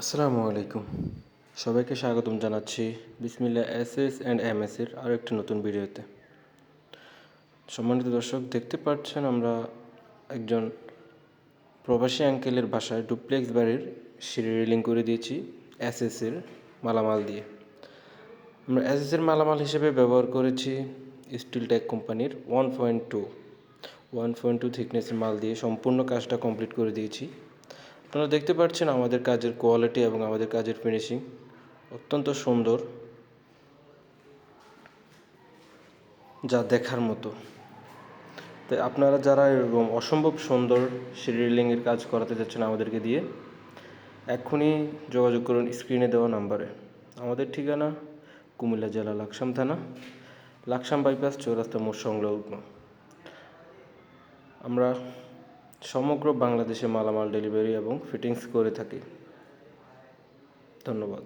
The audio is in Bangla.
আসসালামু আলাইকুম। সবাইকে স্বাগতম জানাচ্ছি বিসমিল্লাহ এসএস অ্যান্ড এমএসের আরও একটি নতুন ভিডিওতে। সম্মানিত দর্শক, দেখতে পাচ্ছেন আমরা একজন প্রবাসী আঙ্কেলের বাসায় ডুপ্লেক্স বাড়ির সিঁড়ি রেলিং করে দিয়েছি এসএসের মালামাল দিয়ে। আমরা এসএসের মালামাল হিসেবে ব্যবহার করেছি স্টিল টেক কোম্পানির 1.2 থিকনেসের মাল দিয়ে সম্পূর্ণ কাজটা কমপ্লিট করে দিয়েছি। আপনারা দেখতে পাচ্ছেন আমাদের কাজের কোয়ালিটি এবং আমাদের কাজের ফিনিশিং অত্যন্ত সুন্দর, যা দেখার মতো। তাই আপনারা যারা এরকম অসম্ভব সুন্দর সিঁড়ি রেলিংয়ের কাজ করাতে যাচ্ছেন আমাদেরকে দিয়ে, এক্ষুনি যোগাযোগ করুন স্ক্রিনে দেওয়া নাম্বারে। আমাদের ঠিকানা কুমিল্লা জেলা লাকসাম থানা, লাকসাম বাইপাস চৌরাস্তা মোড় সংলগ্ন। আমরা সমগ্র বাংলাদেশে মালামাল ডেলিভারি এবং ফিটিংস করে থাকি। ধন্যবাদ।